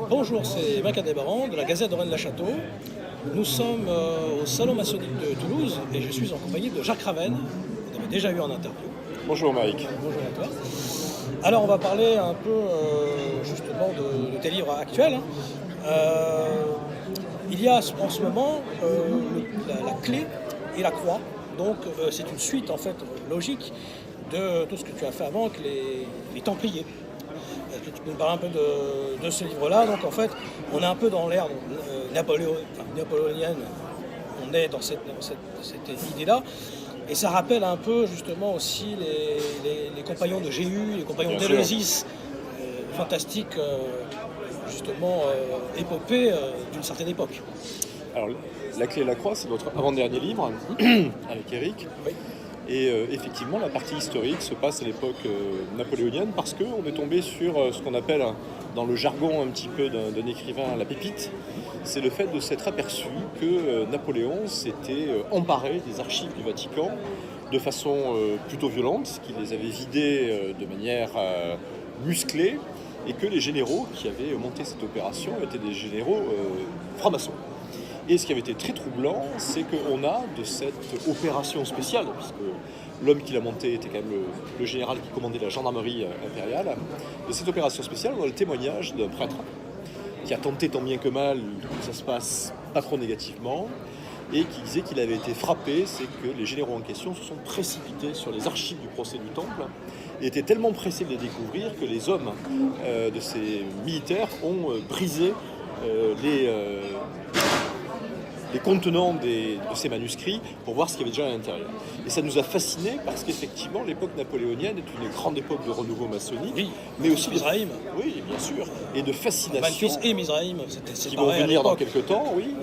Bonjour, c'est Mac Adébaran de la Gazette de Rennes-la-Château. Nous sommes au Salon maçonnique de Toulouse et je suis en compagnie de Jacques Raven. Vous avez déjà eu en interview. Bonjour Mike. Bonjour à toi. Alors on va parler un peu justement de tes livres actuels. Il y a en ce moment la clé et la croix. Donc c'est une suite en fait logique de tout ce que tu as fait avant avec les Templiers. Tu peux nous parler un peu de ce livre-là. Donc en fait, on est un peu dans l'ère napoléonienne. On est dans cette idée-là. Et ça rappelle un peu justement aussi les compagnons de Jéhu, les compagnons d'Éleusis, fantastiques, justement épopées d'une certaine époque. Alors, La clé et la croix, c'est notre avant-dernier livre avec Eric. Oui. Et effectivement, la partie historique se passe à l'époque napoléonienne parce qu'on est tombé sur ce qu'on appelle, dans le jargon un petit peu d'un écrivain, la pépite. C'est le fait de s'être aperçu que Napoléon s'était emparé des archives du Vatican de façon plutôt violente, qu'il les avait vidées de manière musclée, et que les généraux qui avaient monté cette opération étaient des généraux francs-maçons. Et ce qui avait été très troublant, c'est qu'on a de cette opération spéciale, puisque l'homme qui l'a montée était quand même le général qui commandait la gendarmerie impériale, de cette opération spéciale, on a le témoignage d'un prêtre qui a tenté tant bien que mal que ça se passe pas trop négativement, et qui disait qu'il avait été frappé, c'est que les généraux en question se sont précipités sur les archives du procès du Temple, et étaient tellement pressés de les découvrir que les hommes de ces militaires ont brisé les contenants de ces manuscrits pour voir ce qu'il y avait déjà à l'intérieur. Et ça nous a fascinés parce qu'effectivement, l'époque napoléonienne est une grande époque de renouveau maçonnique, Oui, mais aussi Mizraïm. Oui, bien sûr, et de fascination Manfis et Mizraïm, qui vont venir dans quelques temps, oui.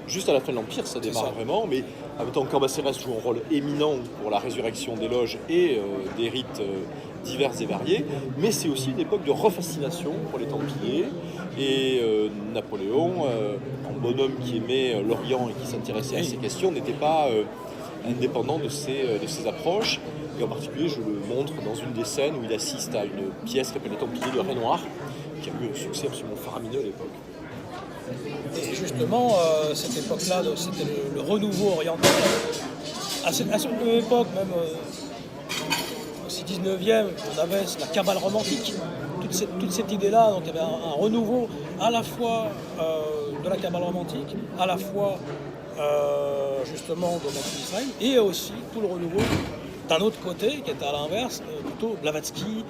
Juste à la fin de l'Empire, ça démarre vraiment, mais en même temps, Cambacérès joue un rôle éminent pour la résurrection des loges et des rites divers et variés, mais c'est aussi une époque de refascination pour les Templiers, et Napoléon, un bonhomme qui aimait l'Orient et qui s'intéressait à ces questions, n'était pas indépendant de ces approches, et en particulier, je le montre dans une des scènes où il assiste à une pièce qui s'appelle Les Templiers de Renoir, qui a eu un succès absolument faramineux à l'époque. Et justement, cette époque-là, c'était le renouveau oriental. À cette même époque, même aussi 19e, on avait la cabale romantique. Toute cette idée-là, donc il y avait un renouveau à la fois de la cabale romantique, à la fois justement de Mizraïm, et aussi tout le renouveau d'un autre côté, qui était à l'inverse, plutôt Blavatsky,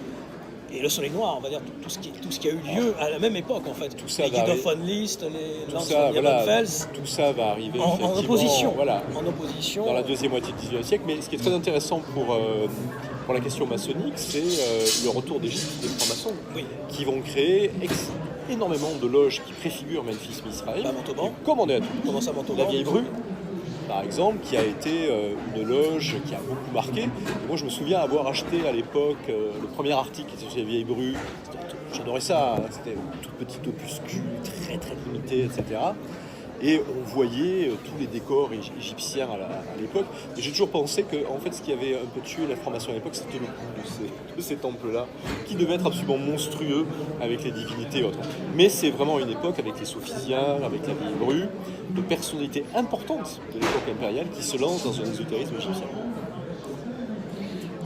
et le Soleil Noir, on va dire, tout ce qui a eu lieu à la même époque, en fait. Tout ça les va Guido von List, les Lance von voilà, Fels, tout ça va arriver en opposition. Voilà, En opposition. dans la deuxième moitié du XIXe siècle. Mais ce qui est très intéressant pour la question maçonnique, c'est le retour d'Égypte des francs-maçons, Oui. qui vont créer énormément de loges qui préfigurent Memphis Mizraïm. À Montauban. Comme on est à tout. Comment ça, Montauban? La Vieille Bru, par exemple, qui a été une loge qui a beaucoup marqué. Et moi, je me souviens avoir acheté à l'époque le premier article qui était sur les Vieilles Bru. J'adorais ça, hein. C'était un tout petit opuscule, très très limité, etc. Et on voyait tous les décors égyptiens à l'époque. Et j'ai toujours pensé que en fait, ce qui avait un peu tué la formation à l'époque, c'était le coût de ces temples-là, qui devaient être absolument monstrueux avec les divinités et autres. Mais c'est vraiment une époque avec les sophisiens, avec la Vieille Bru, de personnalités importantes de l'époque impériale qui se lancent dans un ésotérisme égyptien.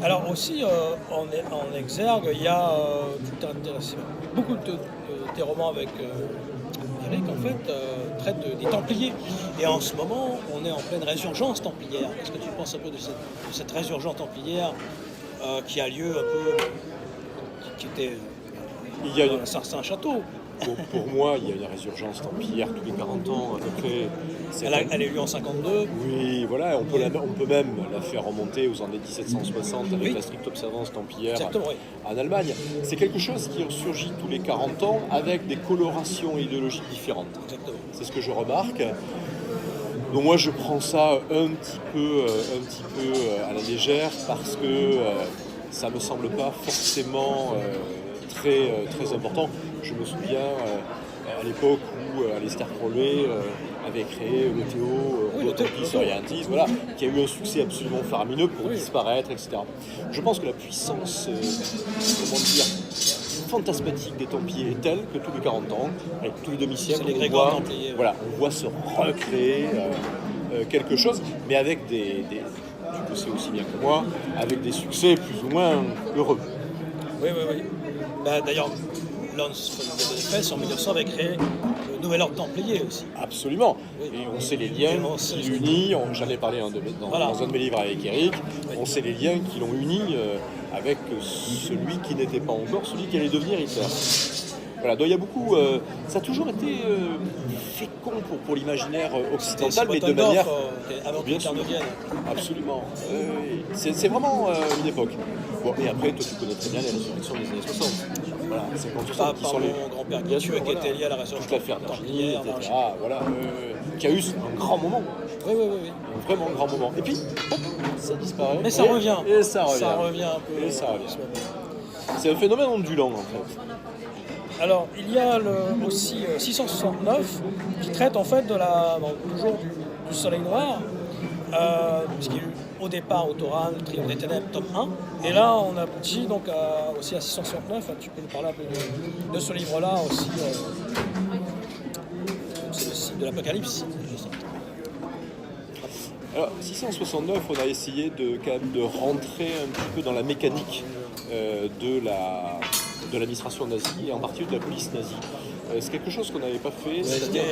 Alors aussi, en exergue, il y a beaucoup de tes romans avec Eric, en fait, traitent des Templiers. Et en ce moment, on est en pleine résurgence templière. Qu'est-ce que tu penses un peu de cette résurgence templière qui a lieu un peu, qui était dans un certain château? Pour moi, il y a une résurgence templière tous les 40 ans à peu près. Elle est eue en 52. Oui, voilà, on peut même la faire remonter aux années 1760 avec Oui. la stricte observance templière. Exactement, oui. En Allemagne. C'est quelque chose qui ressurgit tous les 40 ans avec des colorations idéologiques différentes. Exactement. C'est ce que je remarque. Donc moi, je prends ça un petit peu à la légère parce que ça me semble pas forcément très important. Je me souviens à l'époque où Aleister Crowley avait créé le Théo, Autopis Orientis, voilà, qui a eu un succès absolument faramineux pour disparaître, etc. Je pense que la puissance, fantasmatique des Templiers est telle que tous les 40 ans, avec tous les demi-siècles, C'est les on Grégoire voit, Templiers. voilà, on voit se recréer quelque chose, mais avec tu le sais aussi bien que moi, avec des succès plus ou moins heureux. Oui. D'ailleurs, Lance von Fels en 1900 avait créé le Nouvel Ordre Templier aussi. Absolument. Oui. Et on sait les liens qui l'unissent. J'en ai parlé dans un de mes livres avec Eric. Oui. On sait les liens qui l'ont uni avec celui qui n'était pas encore celui qui allait devenir Hitler. Voilà, donc il y a beaucoup. Ça a toujours été fécond pour l'imaginaire occidental, mais de manière. Avant bien que sûr. devienne. Absolument. C'est vraiment une époque. Bon, et après, toi, tu connais très bien les résurrections des années 60. Voilà, 50 Pas qui par sont les. mon grand-père Bien Guithieu sûr, qui voilà. était lié à la résurrection Toute l'affaire d'Argentine, templière. etc. Voilà, qui a eu un grand moment. Oui. Un vraiment grand moment. Et puis, hop, ça disparaît. Mais ça revient. Et ça revient. Ça revient un peu. Et ça revient. C'est un phénomène ondulant, en fait. Alors, il y a aussi 669 qui traite en fait toujours du Soleil Noir, puisqu'il y a eu au départ au Torah, le Triomphe des Ténèbres, tome 1. Et là, on aboutit donc aussi à 669. Tu peux nous parler un peu de ce livre-là aussi. C'est le cycle de l'Apocalypse. Alors, 669, on a essayé quand même de rentrer un petit peu dans la mécanique de l'administration nazie et en particulier de la police nazie. C'est quelque chose qu'on n'avait pas fait, c'est-à-dire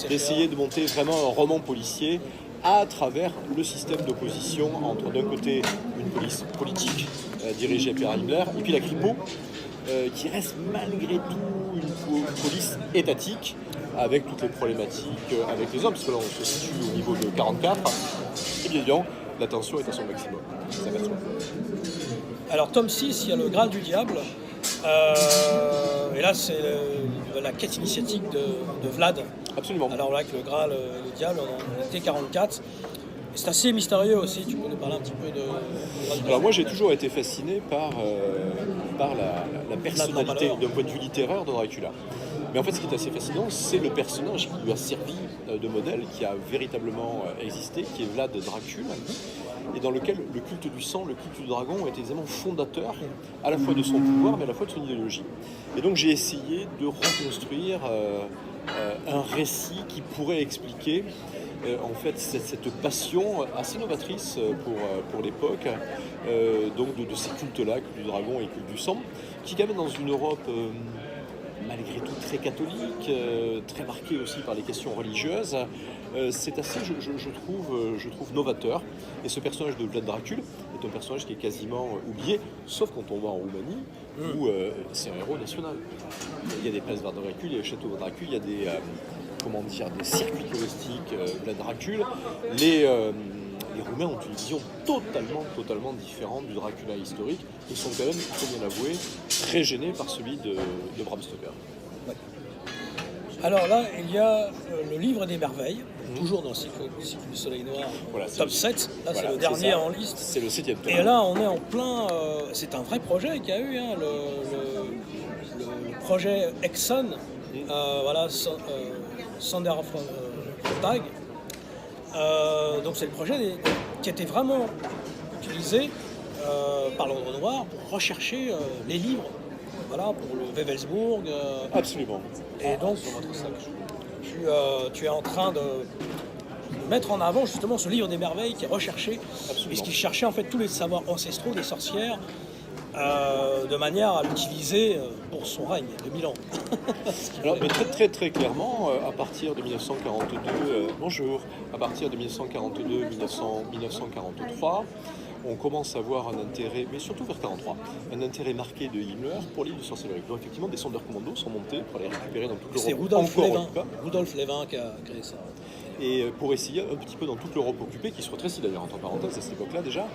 d'essayer de monter vraiment un roman policier à travers le système d'opposition entre d'un côté une police politique dirigée par Himmler et puis la Kripo qui reste malgré tout une police étatique avec toutes les problématiques avec les hommes, parce que là on se situe au niveau de 44 et bien évidemment la tension est à son maximum. Ça va de soi. Alors tome 6, il y a le Graal du Diable. Et là, c'est la quête initiatique de Vlad. Absolument. Alors là, avec le Graal, le Diable, on était 44. C'est assez mystérieux aussi, tu peux nous parler un petit peu de... Alors moi j'ai toujours été fasciné par la personnalité d'un point de vue littéraire de Dracula. Mais en fait ce qui est assez fascinant, c'est le personnage qui lui a servi de modèle, qui a véritablement existé, qui est Vlad Dracul, et dans lequel le culte du sang, le culte du dragon est évidemment fondateur à la fois de son pouvoir mais à la fois de son idéologie. Et donc j'ai essayé de reconstruire un récit qui pourrait expliquer en fait cette passion assez novatrice pour l'époque donc de ces cultes-là, culte du dragon et culte du sang, qui quand même dans une Europe malgré tout très catholique, très marquée aussi par les questions religieuses, c'est assez, je trouve novateur. Et ce personnage de Vlad Dracul est un personnage qui est quasiment oublié, sauf quand on va en Roumanie, où c'est un héros national. Il y a des places Vlad Dracul, il y a des châteaux Vlad Dracul, il y a des circuits touristiques Vlad Dracul. Les Roumains ont une vision totalement différente du Dracula historique. Ils sont quand même, il faut bien l'avouer, très gênés par celui de Bram Stoker. Ouais. Alors là, il y a le livre des merveilles, toujours dans le cycle du Soleil Noir, voilà, top 7. Là, c'est le dernier en liste. C'est le 7e tome. Et là, on est en plein... c'est un vrai projet qu'il y a eu, hein, le projet Exxon, Sander Tag. Donc c'est le projet qui était vraiment utilisé par l'Ordre Noir pour rechercher les livres, voilà, pour le Wewelsburg. Absolument. Et donc tu es en train de mettre en avant justement ce livre des merveilles qui est recherché, puisqu'il cherchait en fait tous les savoirs ancestraux des sorcières de manière à l'utiliser pour son règne de 1000 ans. Alors, mais très clairement, à partir de 1942, à partir de 1942-1943, on commence à voir un intérêt, mais surtout vers 1943, un intérêt marqué de Himmler pour l'île de sorcellerie. Donc effectivement, des sondeurs commandos sont montés pour les récupérer dans toute l'Europe. C'est Rudolf Levin qui a créé ça. Et pour essayer un petit peu dans toute l'Europe occupée, qui se rétrécit d'ailleurs entre parenthèses à cette époque-là déjà,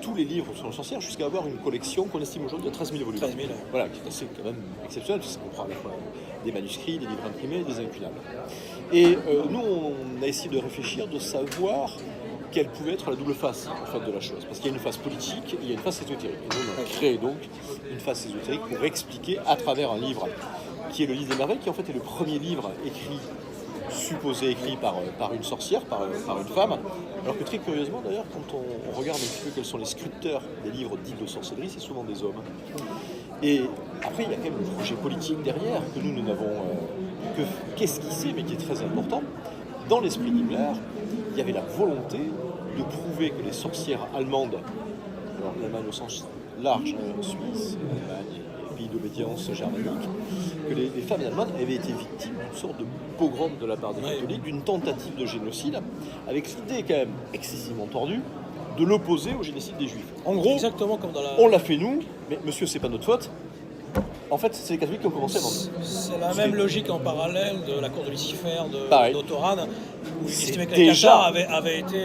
tous les livres sur les sorcières, jusqu'à avoir une collection qu'on estime aujourd'hui à 13 000 volumes. 13 000. Voilà, qui est assez quand même exceptionnel, parce qu'on prend à la fois des manuscrits, des livres imprimés, des incunables. Et nous, on a essayé de réfléchir, de savoir quelle pouvait être la double face en fait, de la chose. Parce qu'il y a une face politique et il y a une face ésotérique. Et nous, on a créé donc une face ésotérique pour expliquer à travers un livre qui est le livre des merveilles, qui en fait est le premier livre supposé écrit par une sorcière, par une femme, alors que très curieusement d'ailleurs, quand on regarde un petit peu quels sont les scripteurs des livres dits de sorcellerie, c'est souvent des hommes. Et après, il y a quand même le projet politique derrière que nous n'avons qu'esquissé, mais qui est très important. Dans l'esprit d'Himmler, il y avait la volonté de prouver que les sorcières allemandes, alors l'Allemagne au sens large, Suisse, Allemagne et pays d'obédience germanique, que les femmes allemandes avaient été victimes d'une sorte de pogrom de la part des catholiques, d'une tentative de génocide, avec l'idée quand même excessivement tordue de l'opposer au génocide des Juifs. En gros, exactement comme dans on l'a fait nous, mais monsieur, c'est pas notre faute. En fait, c'est les catholiques qui ont commencé avant nous. C'est la même logique en parallèle de la cour de Lucifer d'Ottoran, où il estimait que les déjà... Cathares avaient été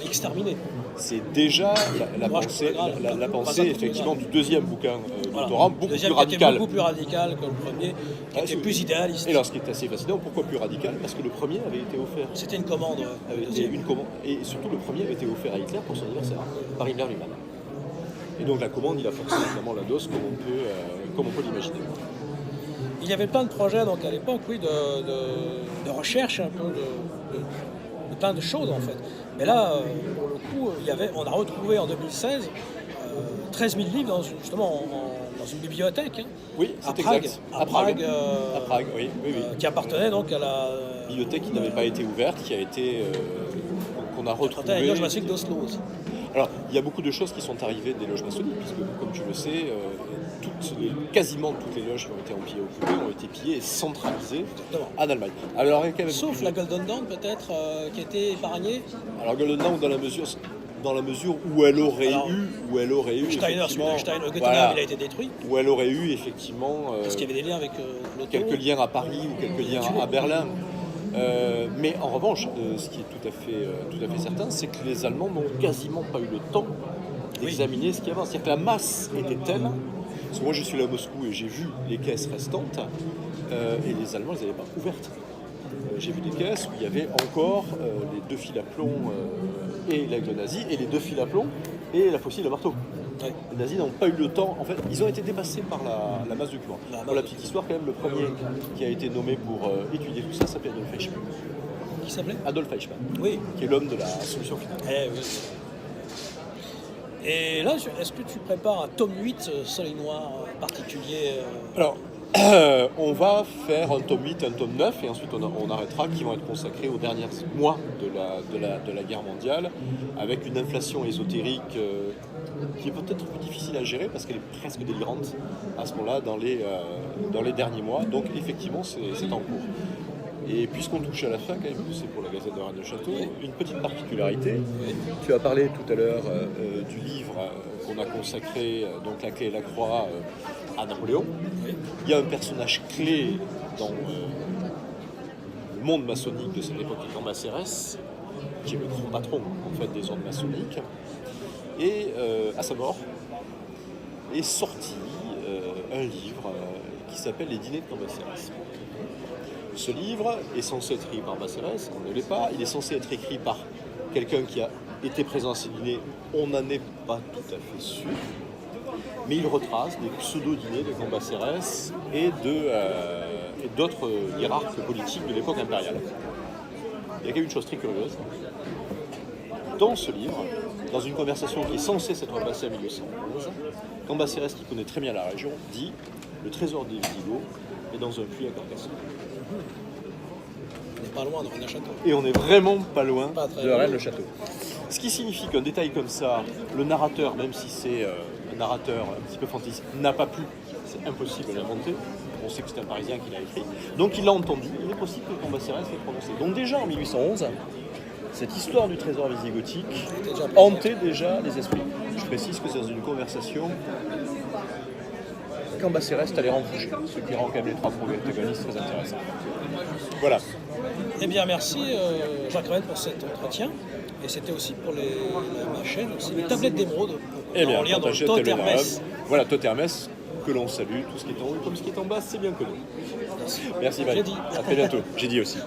exterminés. C'est déjà la pensée effectivement du deuxième bouquin d'Ottoran, beaucoup plus radical. Beaucoup plus radical que le premier, qui était plus idéaliste. Et alors, ce qui est assez fascinant, pourquoi plus radical? Parce que le premier avait été offert. C'était une commande. Une commande. Et surtout, le premier avait été offert à Hitler pour son anniversaire, par Hitler lui-même. Et donc, la commande, il a forcé évidemment la dose comme on peut l'imaginer. Il y avait plein de projets donc, à l'époque, oui, de recherche un peu de plein de choses en fait. Mais là, pour le coup, on a retrouvé en 2016 13 000 livres justement dans une bibliothèque. Hein, oui, c'est exact. À Prague, oui. Qui appartenait donc à la bibliothèque qui n'avait pas été ouverte, qui a été qu'on a retrouvée. À la loge maçonnique d'Oslo aussi. Alors, il y a beaucoup de choses qui sont arrivées des loges maçonniques, puisque, comme tu le sais, quasiment toutes les loges qui ont été occupées ont été pillées et centralisées en Allemagne. Alors, il y a quand même sauf la Golden Dawn, peut-être, qui a été épargnée. Alors, Golden Dawn, dans la mesure où elle aurait eu Steiner, effectivement, voilà, il a été détruit. Où elle aurait eu effectivement parce qu'il y avait des liens avec quelques liens à Paris ou quelques liens à Berlin. Mais en revanche, ce qui est tout à fait certain, c'est que les Allemands n'ont quasiment pas eu le temps d'examiner ce qu'il y avait. C'est-à-dire que la masse était telle. Parce que moi, je suis là à Moscou et j'ai vu les caisses restantes, et les Allemands ne les avaient pas ouvertes. J'ai vu des caisses où il y avait encore les 2 fils à plomb et l'aigle nazi, et les 2 fils à plomb et la faucille à marteau. Ouais. Les nazis n'ont pas eu le temps, en fait, ils ont été dépassés par la masse documents. Pour la petite histoire, quand même, le premier qui a été nommé pour étudier tout ça s'appelait Adolf Eichmann. Qui s'appelait Adolf Eichmann. Oui. Qui est l'homme de la solution finale. Oui. Et là, est-ce que tu prépares un tome 8 Soleil Noir particulier Alors, on va faire un tome 8, un tome 9, et ensuite on arrêtera, qui vont être consacrés aux derniers mois de la guerre mondiale, avec une inflation ésotérique qui est peut-être plus difficile à gérer, parce qu'elle est presque délirante à ce moment-là dans les derniers mois. Donc effectivement, c'est en cours. Et puisqu'on touche à la fin, quand même, c'est pour la Gazette de Rennes-le-Château, une petite particularité. Tu as parlé tout à l'heure du livre qu'on a consacré, donc La Clé et la Croix, à Napoléon. Il y a un personnage clé dans le monde maçonnique de cette époque, qui est Cambacérès, qui est le grand patron en fait, des ordres maçonniques. Et à sa mort est sorti un livre qui s'appelle Les Dîners de Cambacérès. Ce livre est censé être écrit par Cambacérès, on ne l'est pas. Il est censé être écrit par quelqu'un qui a été présent à ces dîners, on n'en est pas tout à fait sûr. Mais il retrace des pseudo-dîners de Cambacérès et d'autres hiérarques politiques de l'époque impériale. Il y a quand même une chose très curieuse. Dans ce livre, dans une conversation qui est censée s'être passée en 1811, Cambacérès, qui connaît très bien la région, dit « Le trésor des Visigoths est dans un puits à Carcassonne ». On n'est pas loin de Rennes-le-Château. Et on n'est vraiment pas loin de Rennes-le-Château. Ce qui signifie qu'un détail comme ça, le narrateur, même si c'est un narrateur un petit peu fantastique, n'a pas pu, c'est impossible de l'inventer. On sait que c'est un Parisien qui l'a écrit. Donc il l'a entendu, il est possible que Cambacérès l'ait prononcé. Donc déjà en 1811, cette histoire du trésor visigothique hantait déjà les esprits. Je précise que c'est dans une conversation Cambacérès allait en bouger, ce qui rend quand même les trois protagonistes très intéressants. Voilà. Eh bien, merci Jacques Rennes pour cet entretien. Et c'était aussi pour ma chaîne, aussi, les tablettes d'émeraude. Eh bien, dans le Tot Hermès. Voilà, Tot Hermès, que l'on salue. Tout ce qui est en haut comme ce qui est en bas, c'est bien connu. Merci Val. À très bientôt. J'ai dit aussi.